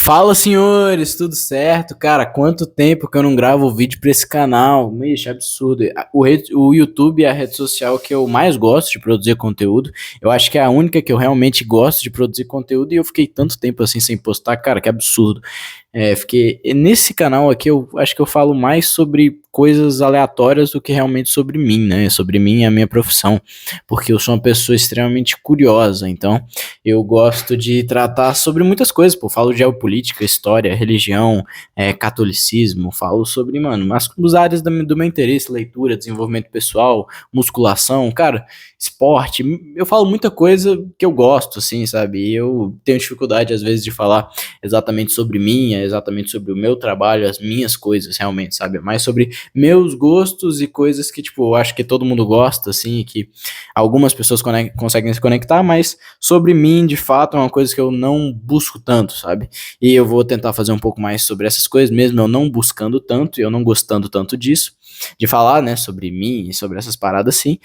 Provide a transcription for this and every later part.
Fala, senhores, tudo certo? Cara, quanto tempo que eu não gravo vídeo pra esse canal? Ixi, absurdo. O YouTube é a rede social que eu mais gosto de produzir conteúdo. Eu acho que é a única que eu realmente gosto de produzir conteúdo e eu fiquei tanto tempo assim sem postar, cara, que absurdo. Fiquei nesse canal aqui, eu acho que eu falo mais sobre coisas aleatórias do que realmente sobre mim, né? Sobre mim e a minha profissão, porque eu sou uma pessoa extremamente curiosa, então eu gosto de tratar sobre muitas coisas, pô. Falo de geopolítica, história, religião, catolicismo, falo sobre, mano, as áreas do meu interesse, leitura, desenvolvimento pessoal, musculação, cara, esporte. Eu falo muita coisa que eu gosto, assim, sabe? E eu tenho dificuldade, às vezes, de falar exatamente sobre mim, exatamente sobre o meu trabalho, as minhas coisas, realmente, sabe? Mais sobre meus gostos e coisas que, tipo, eu acho que todo mundo gosta, assim, e que algumas pessoas conseguem se conectar, mas sobre mim, de fato, é uma coisa que eu não busco tanto, sabe? E eu vou tentar fazer um pouco mais sobre essas coisas, mesmo eu não buscando tanto e eu não gostando tanto disso, de falar, né, sobre mim e sobre essas paradas assim.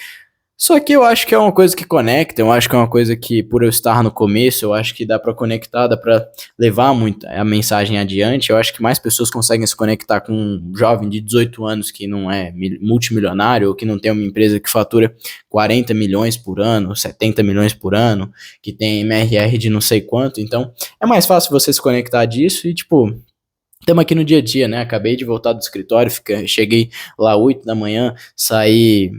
Só que eu acho que é uma coisa que conecta, eu acho que é uma coisa que, por eu estar no começo, eu acho que dá pra conectar, dá pra levar muito a mensagem adiante. Eu acho que mais pessoas conseguem se conectar com um jovem de 18 anos que não é multimilionário ou que não tem uma empresa que fatura 40 milhões por ano, 70 milhões por ano, que tem MRR de não sei quanto. Então, é mais fácil você se conectar disso e, tipo, estamos aqui no dia a dia, né? Acabei de voltar do escritório, cheguei lá 8 da manhã, saí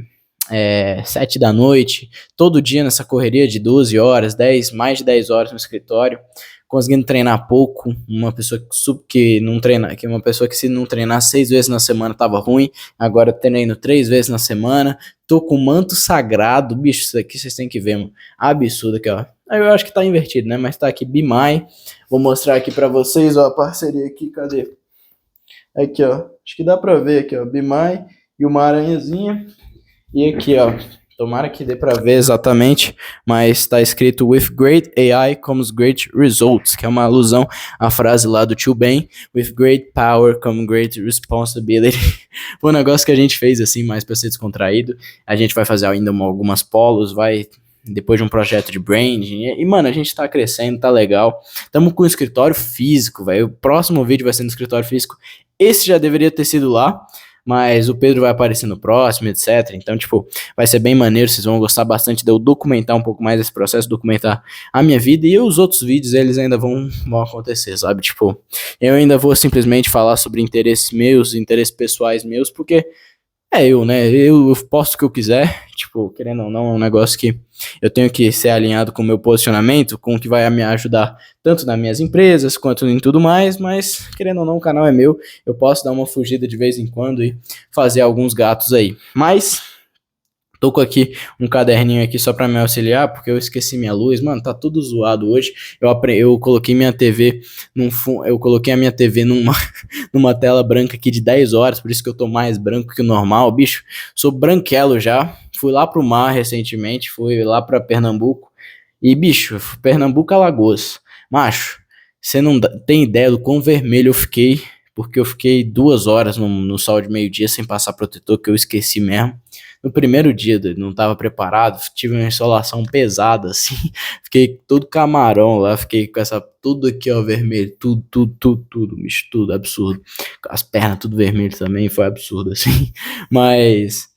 7 da noite, todo dia nessa correria de 12 horas, 10, mais de 10 horas no escritório, conseguindo treinar pouco, uma pessoa que não treina, que uma pessoa que se não treinar 6 vezes na semana tava ruim, agora treino 3 vezes na semana, tô com manto sagrado, bicho, isso aqui vocês têm que ver, mano, absurdo aqui, ó. Eu acho que tá invertido, né, mas tá aqui Bimai, vou mostrar aqui pra vocês, ó, a parceria aqui, cadê? Aqui, ó, acho que dá pra ver aqui, ó, Bimai e uma aranhazinha. E aqui, ó, tomara que dê para ver exatamente, mas está escrito With great AI comes great results, que é uma alusão à frase lá do Tio Ben, With great power comes great responsibility. Foi um negócio que a gente fez assim, mais para ser descontraído. A gente vai fazer ainda algumas polos, vai depois de um projeto de branding. E, mano, a gente tá crescendo, tá legal. Tamo com um escritório físico, velho. O próximo vídeo vai ser no escritório físico. Esse já deveria ter sido lá, mas o Pedro vai aparecer no próximo, etc. Então, tipo, vai ser bem maneiro, vocês vão gostar bastante de eu documentar um pouco mais esse processo, documentar a minha vida, e os outros vídeos, eles ainda vão acontecer, sabe? Tipo, eu ainda vou simplesmente falar sobre interesses meus, interesses pessoais meus, porque eu, né? Eu posto o que eu quiser, tipo, querendo ou não, é um negócio que eu tenho que ser alinhado com o meu posicionamento, com o que vai me ajudar tanto nas minhas empresas quanto em tudo mais, mas querendo ou não, o canal é meu, eu posso dar uma fugida de vez em quando e fazer alguns gatos aí. Mas tô com aqui um caderninho aqui só pra me auxiliar, porque eu esqueci minha luz, mano, tá tudo zoado hoje. Eu coloquei minha TV eu coloquei a minha TV numa tela branca aqui de 10 horas, por isso que eu tô mais branco que o normal, bicho. Sou branquelo já. Fui lá pro mar recentemente, fui lá pra Pernambuco. E, bicho, Pernambuco, Alagoas. Macho, você não tem ideia do quão vermelho eu fiquei, porque eu fiquei 2 horas no sol de meio-dia sem passar protetor, que eu esqueci mesmo. No primeiro dia, não estava preparado, tive uma insolação pesada, assim, fiquei todo camarão lá, fiquei com essa, tudo aqui, ó, vermelho, tudo, bicho, tudo, absurdo. As pernas tudo vermelho também, foi absurdo, assim. Mas,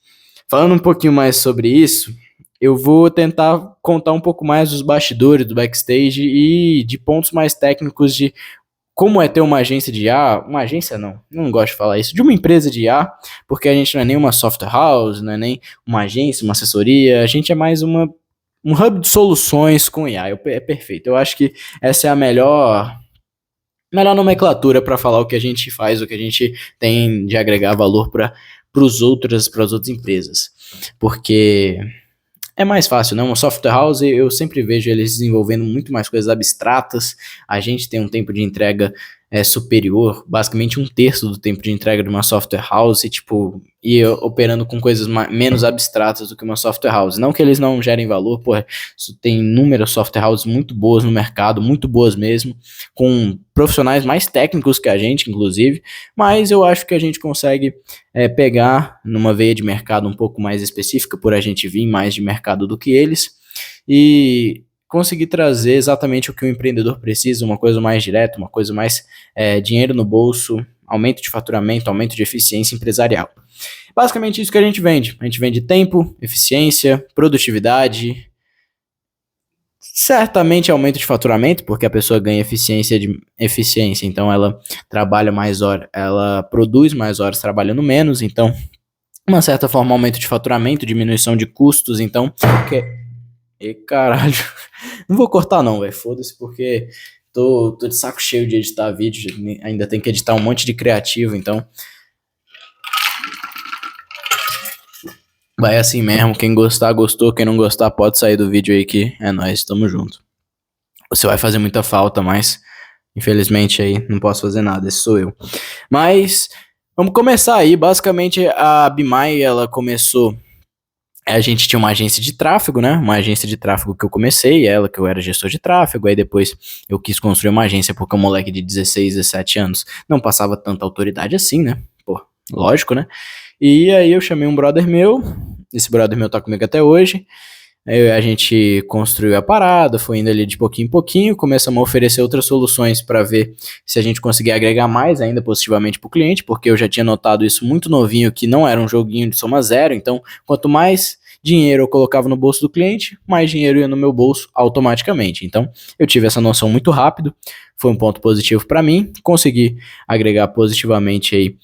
falando um pouquinho mais sobre isso, eu vou tentar contar um pouco mais dos bastidores do backstage e de pontos mais técnicos de como é ter uma agência de IA, uma agência não gosto de falar isso, de uma empresa de IA, porque a gente não é nem uma software house, não é nem uma agência, uma assessoria, a gente é mais um hub de soluções com IA, é perfeito. Eu acho que essa é a melhor nomenclatura para falar o que a gente faz, o que a gente tem de agregar valor para as outras empresas, porque é mais fácil, né? Uma software house, eu sempre vejo eles desenvolvendo muito mais coisas abstratas. A gente tem um tempo de entrega superior, basicamente um terço do tempo de entrega de uma software house, tipo, e operando com coisas menos abstratas do que uma software house. Não que eles não gerem valor, porra, tem inúmeras software houses muito boas no mercado, muito boas mesmo, com profissionais mais técnicos que a gente, inclusive, mas eu acho que a gente consegue pegar numa veia de mercado um pouco mais específica, por a gente vir mais de mercado do que eles, e conseguir trazer exatamente o que o empreendedor precisa, uma coisa mais direta, uma coisa mais dinheiro no bolso, aumento de faturamento, aumento de eficiência empresarial. Basicamente isso que a gente vende. A gente vende tempo, eficiência, produtividade, certamente aumento de faturamento, porque a pessoa ganha eficiência, então ela trabalha mais horas, ela produz mais horas trabalhando menos, então uma certa forma aumento de faturamento, diminuição de custos, então e caralho, não vou cortar não, velho, foda-se, porque tô de saco cheio de editar vídeo, ainda tem que editar um monte de criativo, então vai assim mesmo, quem gostar, gostou, quem não gostar pode sair do vídeo aí que é nóis, tamo junto. Você vai fazer muita falta, mas infelizmente aí não posso fazer nada, esse sou eu. Mas vamos começar aí, basicamente a Bimai, ela começou, a gente tinha uma agência de tráfego, né, uma agência de tráfego que eu comecei, que eu era gestor de tráfego, aí depois eu quis construir uma agência porque um moleque de 16, 17 anos não passava tanta autoridade assim, né, pô, lógico, né. E aí eu chamei um brother meu, esse brother meu tá comigo até hoje, aí a gente construiu a parada, foi indo ali de pouquinho em pouquinho, começamos a oferecer outras soluções para ver se a gente conseguia agregar mais ainda positivamente para o cliente, porque eu já tinha notado isso muito novinho, que não era um joguinho de soma zero, então quanto mais dinheiro eu colocava no bolso do cliente, mais dinheiro ia no meu bolso automaticamente. Então eu tive essa noção muito rápido, foi um ponto positivo para mim, consegui agregar positivamente aí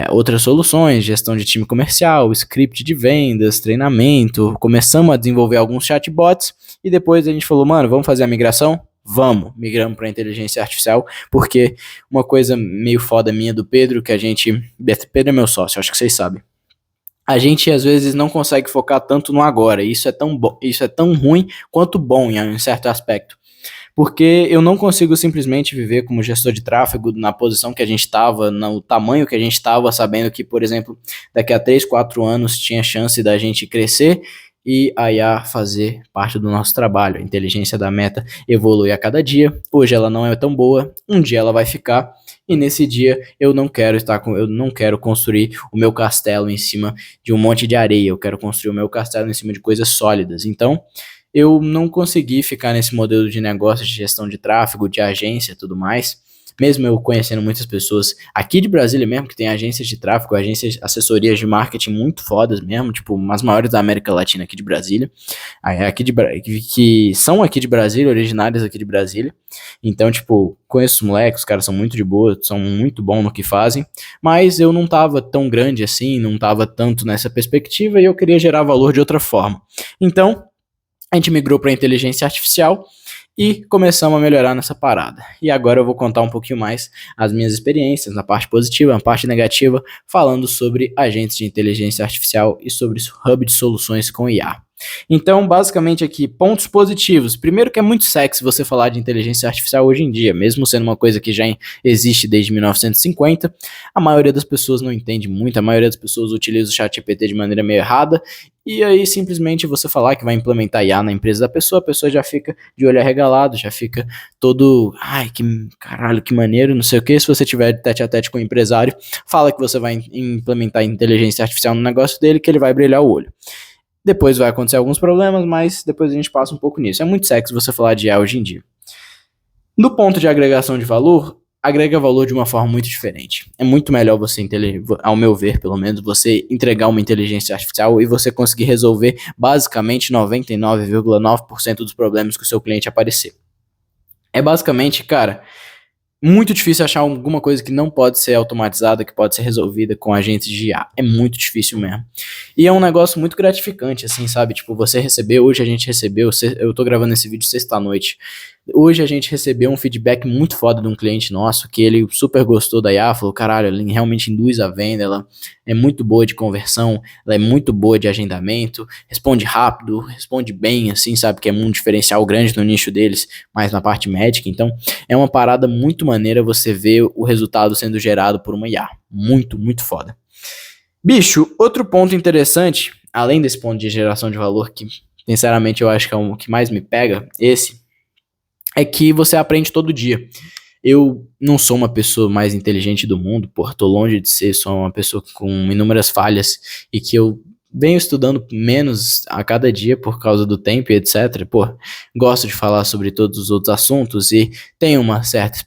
outras soluções, gestão de time comercial, script de vendas, treinamento, começamos a desenvolver alguns chatbots e depois a gente falou, mano, vamos fazer a migração? Vamos, migramos para inteligência artificial, porque uma coisa meio foda minha do Pedro, Pedro é meu sócio, acho que vocês sabem. A gente às vezes não consegue focar tanto no agora, e isso é tão ruim quanto bom em um certo aspecto. Porque eu não consigo simplesmente viver como gestor de tráfego na posição que a gente estava, no tamanho que a gente estava, sabendo que, por exemplo, daqui a 3, 4 anos tinha chance da gente crescer e a IA fazer parte do nosso trabalho. A inteligência da Meta evolui a cada dia. Hoje ela não é tão boa, um dia ela vai ficar. E nesse dia eu não quero construir o meu castelo em cima de um monte de areia. Eu quero construir o meu castelo em cima de coisas sólidas. Então, eu não consegui ficar nesse modelo de negócio de gestão de tráfego, de agência e tudo mais. Mesmo eu conhecendo muitas pessoas aqui de Brasília mesmo, que tem agências de tráfego, assessorias de marketing muito fodas mesmo, tipo, as maiores da América Latina aqui de Brasília, que são aqui de Brasília, originárias aqui de Brasília. Então, tipo, conheço os moleques, os caras são muito de boa, são muito bons no que fazem, mas eu não tava tão grande assim, não tava tanto nessa perspectiva e eu queria gerar valor de outra forma. Então, a gente migrou para inteligência artificial e começamos a melhorar nessa parada. E agora eu vou contar um pouquinho mais as minhas experiências na parte positiva, na parte negativa, falando sobre agentes de inteligência artificial e sobre hub de soluções com IA. Então, basicamente aqui, pontos positivos. Primeiro que é muito sexy você falar de inteligência artificial hoje em dia, mesmo sendo uma coisa que já existe desde 1950, a maioria das pessoas não entende muito, a maioria das pessoas utiliza o ChatGPT de maneira meio errada, e aí simplesmente você falar que vai implementar IA na empresa da pessoa, a pessoa já fica de olho arregalado, já fica todo, ai, que caralho, que maneiro, não sei o que. Se você tiver tete a tete com o empresário, fala que você vai implementar inteligência artificial no negócio dele, que ele vai brilhar o olho. Depois vai acontecer alguns problemas, mas depois a gente passa um pouco nisso. É muito sexy você falar de IA hoje em dia. No ponto de agregação de valor, agrega valor de uma forma muito diferente. É muito melhor você, ao meu ver, pelo menos, você entregar uma inteligência artificial e você conseguir resolver basicamente 99,9% dos problemas que o seu cliente aparecer. É basicamente, cara, muito difícil achar alguma coisa que não pode ser automatizada, que pode ser resolvida com agentes de IA. É muito difícil mesmo. E é um negócio muito gratificante, assim, sabe? Tipo, hoje a gente recebeu, eu tô gravando esse vídeo sexta-noite. Hoje a gente recebeu um feedback muito foda de um cliente nosso, que ele super gostou da IA, falou, caralho, ela realmente induz a venda, ela é muito boa de conversão, ela é muito boa de agendamento, responde rápido, responde bem, assim, sabe? Que é um diferencial grande no nicho deles, mas na parte médica. Então, é uma parada muito maneira você ver o resultado sendo gerado por uma IA. Muito, muito foda. Bicho, outro ponto interessante, além desse ponto de geração de valor, que sinceramente eu acho que é o que mais me pega, é que você aprende todo dia. Eu não sou uma pessoa mais inteligente do mundo, tô longe de ser, sou uma pessoa com inúmeras falhas e que eu venho estudando menos a cada dia por causa do tempo e etc. Pô, gosto de falar sobre todos os outros assuntos e tenho uma certa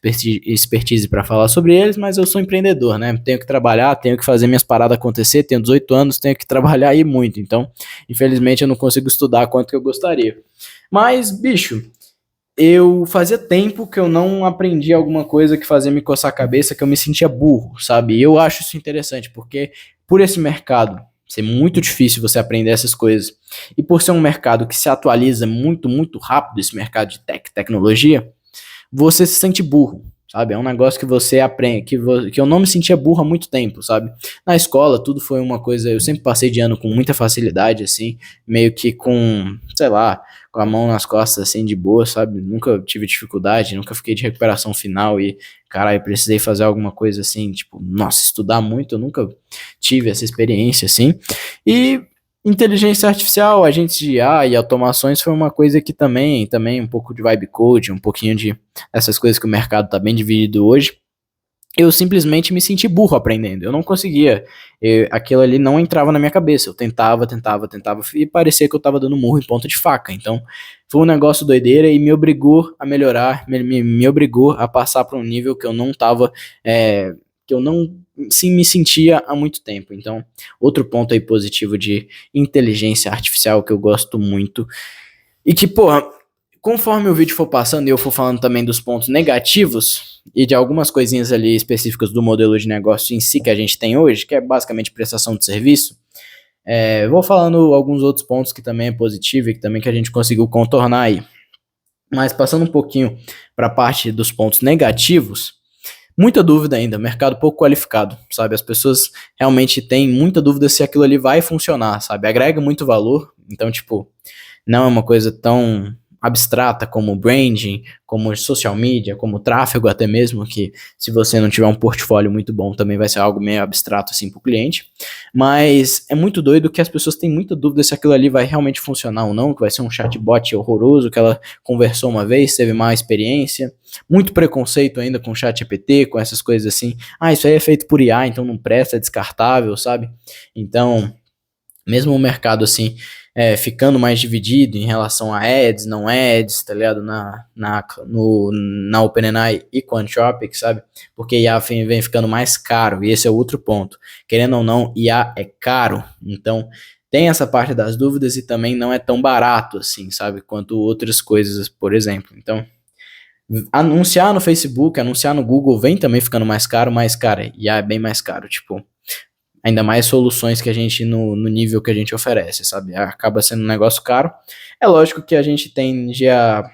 expertise para falar sobre eles, mas eu sou empreendedor, né? Tenho que trabalhar, tenho que fazer minhas paradas acontecer, tenho 18 anos, tenho que trabalhar aí muito. Então, infelizmente, eu não consigo estudar quanto que eu gostaria. Mas, bicho, eu fazia tempo que eu não aprendi alguma coisa que fazia me coçar a cabeça, que eu me sentia burro, sabe? E eu acho isso interessante, porque por esse mercado ser muito difícil você aprender essas coisas, e por ser um mercado que se atualiza muito, muito rápido, esse mercado de tecnologia, você se sente burro, sabe? É um negócio que você aprende, que eu não me sentia burro há muito tempo, sabe? Na escola, tudo foi uma coisa, eu sempre passei de ano com muita facilidade, assim, meio que com, sei lá, com a mão nas costas, assim, de boa, sabe? Nunca tive dificuldade, nunca fiquei de recuperação final e, caralho, precisei fazer alguma coisa assim, tipo, nossa, estudar muito, eu nunca tive essa experiência, assim. E inteligência artificial, agentes de IA e automações foi uma coisa que também um pouco de vibe code, um pouquinho de essas coisas que o mercado está bem dividido hoje. Eu simplesmente me senti burro aprendendo. Eu não conseguia. Aquilo ali não entrava na minha cabeça. Eu tentava e parecia que eu estava dando murro em ponta de faca. Então, foi um negócio doideira e me obrigou a melhorar, me obrigou a passar para um nível que eu não estava, que eu não sim me sentia há muito tempo. Então, outro ponto aí positivo de inteligência artificial que eu gosto muito e que, porra, conforme o vídeo for passando e eu for falando também dos pontos negativos e de algumas coisinhas ali específicas do modelo de negócio em si que a gente tem hoje, que é basicamente prestação de serviço, vou falando alguns outros pontos que também é positivo e que também que a gente conseguiu contornar aí. Mas passando um pouquinho para a parte dos pontos negativos, muita dúvida ainda, mercado pouco qualificado, sabe? As pessoas realmente têm muita dúvida se aquilo ali vai funcionar, sabe? Agrega muito valor, então, tipo, não é uma coisa tão abstrata como branding, como social media, como tráfego até mesmo, que se você não tiver um portfólio muito bom também vai ser algo meio abstrato assim para o cliente, mas é muito doido que as pessoas têm muita dúvida se aquilo ali vai realmente funcionar ou não, que vai ser um chatbot horroroso, que ela conversou uma vez, teve má experiência, muito preconceito ainda com chat GPT, com essas coisas assim, isso aí é feito por IA, então não presta, é descartável, sabe? Então, mesmo o mercado assim, ficando mais dividido em relação a ads, não ads, tá ligado? Na OpenAI e com Anthropic, sabe? Porque IA vem ficando mais caro, e esse é outro ponto. Querendo ou não, IA é caro, então tem essa parte das dúvidas e também não é tão barato assim, sabe? Quanto outras coisas, por exemplo. Então, anunciar no Facebook, anunciar no Google vem também ficando mais caro, mas, cara, IA é bem mais caro, tipo, ainda mais soluções que a gente, no nível que a gente oferece, sabe? Acaba sendo um negócio caro. É lógico que a gente tende a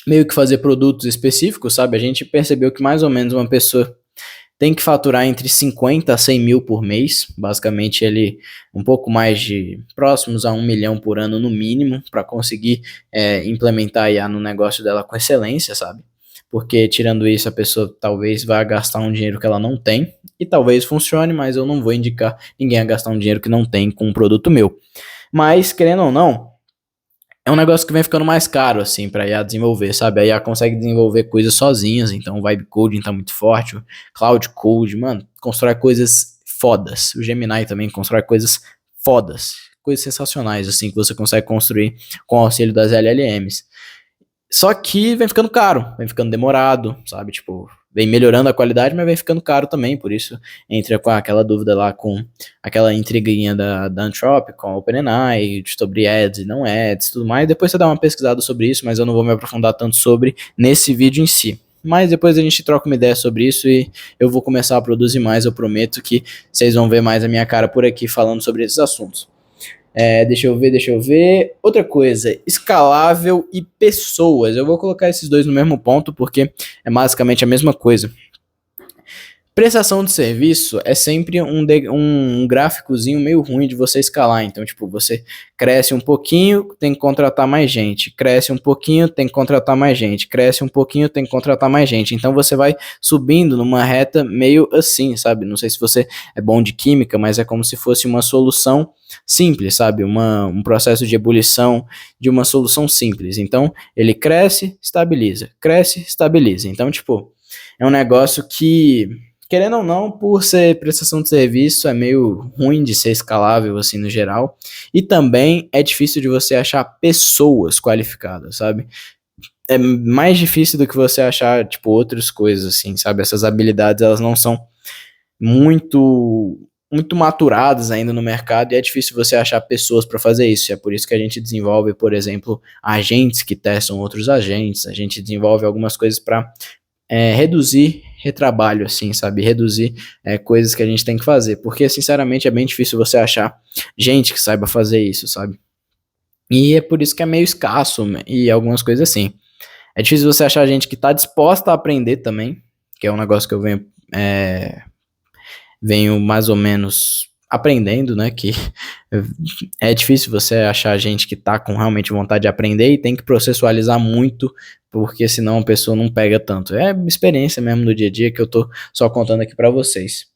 meio que fazer produtos específicos, sabe? A gente percebeu que mais ou menos uma pessoa tem que faturar entre 50 a 100 mil por mês, basicamente ele um pouco mais de próximos a 1 milhão por ano no mínimo, para conseguir implementar a IA no negócio dela com excelência, sabe? Porque tirando isso a pessoa talvez vá gastar um dinheiro que ela não tem, e talvez funcione, mas eu não vou indicar ninguém a gastar um dinheiro que não tem com um produto meu. Mas, querendo ou não, é um negócio que vem ficando mais caro, assim, pra IA desenvolver, sabe? A IA consegue desenvolver coisas sozinhas, então o Vibe Coding tá muito forte, o Cloud Code, mano, constrói coisas fodas. O Gemini também constrói coisas fodas, coisas sensacionais, assim, que você consegue construir com o auxílio das LLMs. Só que vem ficando caro, vem ficando demorado, sabe? Tipo, vem melhorando a qualidade, mas vem ficando caro também, por isso entra com aquela dúvida lá, com aquela intriguinha da Anthropic, com a OpenAI, sobre ads e não ads, tudo mais. Depois você dá uma pesquisada sobre isso, mas eu não vou me aprofundar tanto sobre nesse vídeo em si. Mas depois a gente troca uma ideia sobre isso e eu vou começar a produzir mais, eu prometo que vocês vão ver mais a minha cara por aqui falando sobre esses assuntos. Deixa eu ver. Outra coisa, escalável e pessoas. Eu vou colocar esses dois no mesmo ponto porque é basicamente a mesma coisa. Prestação de serviço é sempre um gráficozinho meio ruim de você escalar. Então, tipo, você cresce um pouquinho, tem que contratar mais gente. Cresce um pouquinho, tem que contratar mais gente. Cresce um pouquinho, tem que contratar mais gente. Então, você vai subindo numa reta meio assim, sabe? Não sei se você é bom de química, mas é como se fosse uma solução simples, sabe? Um processo de ebulição de uma solução simples. Então, ele cresce, estabiliza. Cresce, estabiliza. Então, tipo, é um negócio que querendo ou não, por ser prestação de serviço, é meio ruim de ser escalável, assim, no geral. E também é difícil de você achar pessoas qualificadas, sabe? É mais difícil do que você achar, tipo, outras coisas, assim, sabe? Essas habilidades, elas não são muito muito maturadas ainda no mercado e é difícil você achar pessoas para fazer isso. É por isso que a gente desenvolve, por exemplo, agentes que testam outros agentes. A gente desenvolve algumas coisas para reduzir retrabalho, assim, sabe? Reduzir coisas que a gente tem que fazer. Porque, sinceramente, é bem difícil você achar gente que saiba fazer isso, sabe? E é por isso que é meio escasso e algumas coisas assim. É difícil você achar gente que está disposta a aprender também, que é um negócio que eu venho mais ou menos aprendendo, né? Que é difícil você achar gente que tá com realmente vontade de aprender e tem que processualizar muito, porque senão a pessoa não pega tanto. É experiência mesmo do dia a dia que eu tô só contando aqui para vocês.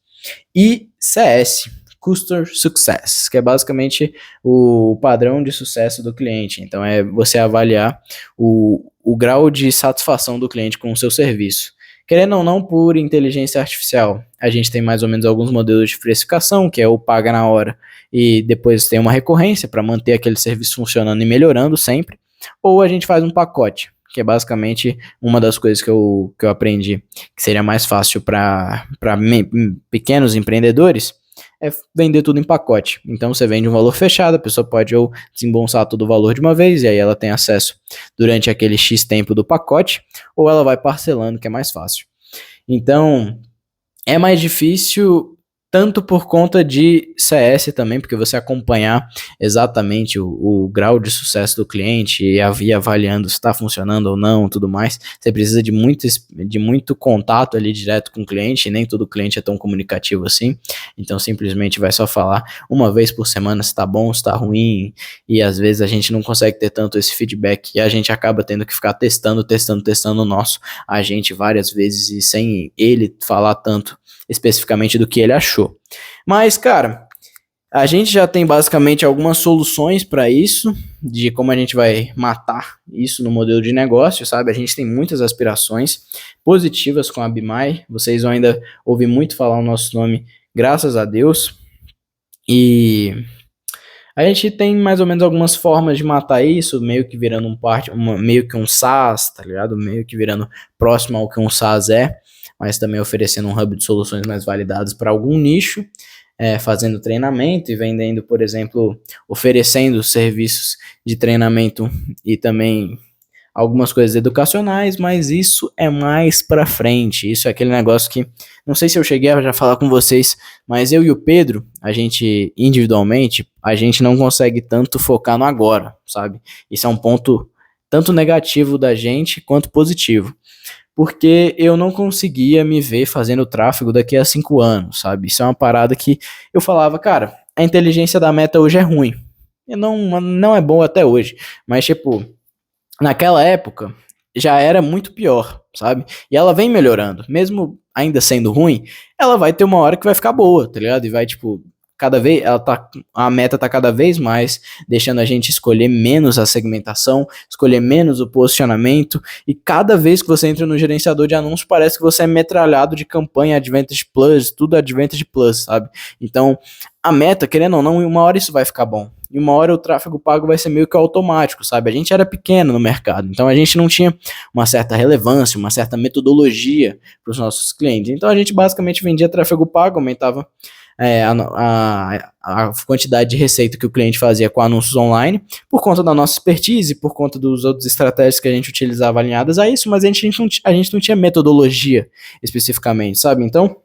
E CS, Customer Success, que é basicamente o padrão de sucesso do cliente. Então é você avaliar o grau de satisfação do cliente com o seu serviço. Querendo ou não, por inteligência artificial, a gente tem mais ou menos alguns modelos de precificação, que é o paga na hora e depois tem uma recorrência para manter aquele serviço funcionando e melhorando sempre, ou a gente faz um pacote, que é basicamente uma das coisas que eu aprendi, que seria mais fácil para pequenos empreendedores, é vender tudo em pacote. Então você vende um valor fechado, a pessoa pode ou desembolsar todo o valor de uma vez, e aí ela tem acesso durante aquele X tempo do pacote, ou ela vai parcelando, que é mais fácil. Então, é mais difícil tanto por conta de CS também, porque você acompanhar exatamente o grau de sucesso do cliente e ir avaliando se está funcionando ou não, tudo mais. Você precisa de muito contato ali direto com o cliente, e nem todo cliente é tão comunicativo assim, então simplesmente vai só falar uma vez por semana se está bom, se está ruim, e às vezes a gente não consegue ter tanto esse feedback, e a gente acaba tendo que ficar testando o nosso agente várias vezes, e sem ele falar tanto especificamente do que ele achou. Mas, cara, a gente já tem basicamente algumas soluções para isso, de como a gente vai matar isso no modelo de negócio, sabe? A gente tem muitas aspirações positivas com a Bimai, vocês vão ainda ouvir muito falar o nosso nome, graças a Deus, e a gente tem mais ou menos algumas formas de matar isso, meio que virando meio que um SaaS, tá ligado? Meio que virando próximo ao que um SaaS é, mas também oferecendo um hub de soluções mais validadas para algum nicho, fazendo treinamento e vendendo, por exemplo, oferecendo serviços de treinamento e também algumas coisas educacionais, mas isso é mais para frente. Isso é aquele negócio que, não sei se eu cheguei a já falar com vocês, mas eu e o Pedro, a gente individualmente, a gente não consegue tanto focar no agora, sabe? Isso é um ponto tanto negativo da gente quanto positivo, porque eu não conseguia me ver fazendo tráfego daqui a 5 anos, sabe? Isso é uma parada que eu falava, cara, a inteligência da Meta hoje é ruim. E não é bom até hoje, mas tipo, naquela época já era muito pior, sabe? E ela vem melhorando, mesmo ainda sendo ruim, ela vai ter uma hora que vai ficar boa, tá ligado? E vai, tipo, cada vez, a meta tá cada vez mais deixando a gente escolher menos a segmentação, escolher menos o posicionamento, e cada vez que você entra no gerenciador de anúncios, parece que você é metralhado de campanha Advantage Plus, tudo Advantage Plus, sabe? Então, a meta, querendo ou não, em uma hora isso vai ficar bom. E uma hora o tráfego pago vai ser meio que automático, sabe? A gente era pequeno no mercado, então a gente não tinha uma certa relevância, uma certa metodologia para os nossos clientes. Então a gente basicamente vendia tráfego pago, aumentava a quantidade de receita que o cliente fazia com anúncios online, por conta da nossa expertise, por conta dos outros estratégias que a gente utilizava alinhadas a isso, mas a gente não tinha metodologia especificamente, sabe? Então,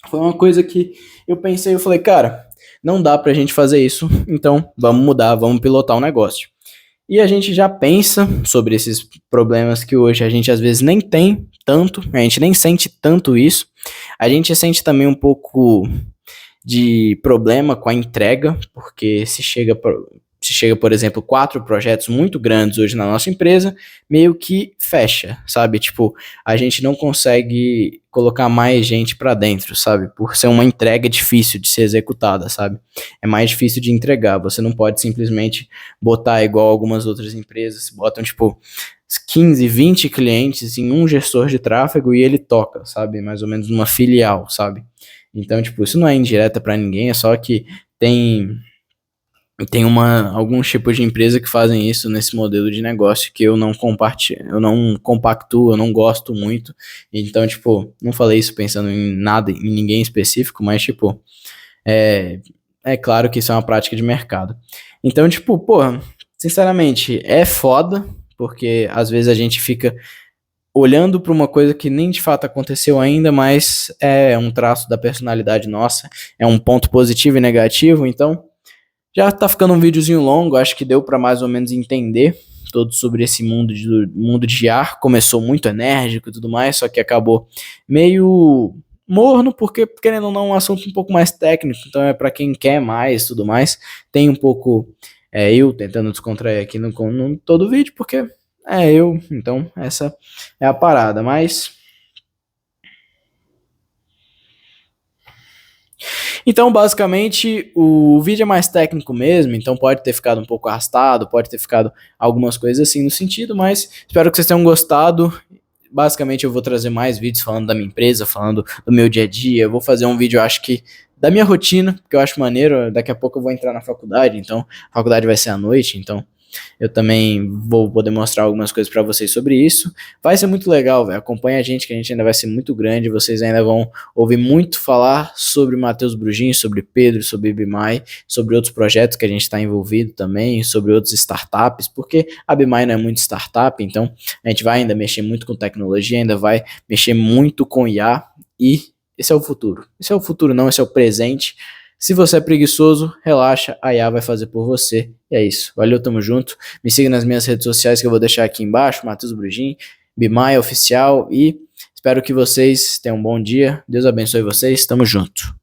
foi uma coisa que eu pensei, eu falei, cara, não dá pra gente fazer isso, então vamos mudar, vamos pilotar o negócio. E a gente já pensa sobre esses problemas que hoje a gente às vezes nem tem tanto, a gente nem sente tanto isso, a gente sente também um pouco de problema com a entrega, porque se chega, por exemplo, 4 projetos muito grandes hoje na nossa empresa, meio que fecha, sabe? Tipo, a gente não consegue colocar mais gente para dentro, sabe? Por ser uma entrega difícil de ser executada, sabe? É mais difícil de entregar, você não pode simplesmente botar igual algumas outras empresas, botam, tipo, 15, 20 clientes em um gestor de tráfego e ele toca, sabe? Mais ou menos uma filial, sabe? Então, tipo, isso não é indireta para ninguém, é só que tem alguns tipos de empresa que fazem isso nesse modelo de negócio que eu não compartilho, eu não compactuo, eu não gosto muito. Então, tipo, não falei isso pensando em nada, em ninguém específico, mas, tipo, é, é claro que isso é uma prática de mercado. Então, tipo, porra, sinceramente, é foda, porque às vezes a gente fica olhando para uma coisa que nem de fato aconteceu ainda, mas é um traço da personalidade nossa, é um ponto positivo e negativo, então já tá ficando um videozinho longo, acho que deu para mais ou menos entender todo sobre esse mundo de ar. Começou muito enérgico e tudo mais, só que acabou meio morno, porque querendo ou não, é um assunto um pouco mais técnico, então é para quem quer mais e tudo mais. Tem um pouco eu tentando descontrair aqui no todo vídeo, porque então essa é a parada, mas então, basicamente, o vídeo é mais técnico mesmo, então pode ter ficado um pouco arrastado, pode ter ficado algumas coisas assim no sentido, mas espero que vocês tenham gostado. Basicamente, eu vou trazer mais vídeos falando da minha empresa, falando do meu dia a dia. Eu vou fazer um vídeo, eu acho que da minha rotina, porque eu acho maneiro. Daqui a pouco eu vou entrar na faculdade, então a faculdade vai ser à noite, então eu também vou poder mostrar algumas coisas para vocês sobre isso. Vai ser muito legal, velho. Acompanha a gente, que a gente ainda vai ser muito grande. Vocês ainda vão ouvir muito falar sobre Matheus Brugin, sobre Pedro, sobre Bimai, sobre outros projetos que a gente está envolvido também, sobre outras startups, porque a Bimai não é muito startup, então a gente vai ainda mexer muito com tecnologia, ainda vai mexer muito com IA e esse é o futuro. Esse é o futuro não, esse é o presente. Se você é preguiçoso, relaxa, a IA vai fazer por você. E é isso. Valeu, tamo junto. Me siga nas minhas redes sociais que eu vou deixar aqui embaixo, Matheus Brugin, Bimaia Oficial, e espero que vocês tenham um bom dia. Deus abençoe vocês. Tamo junto.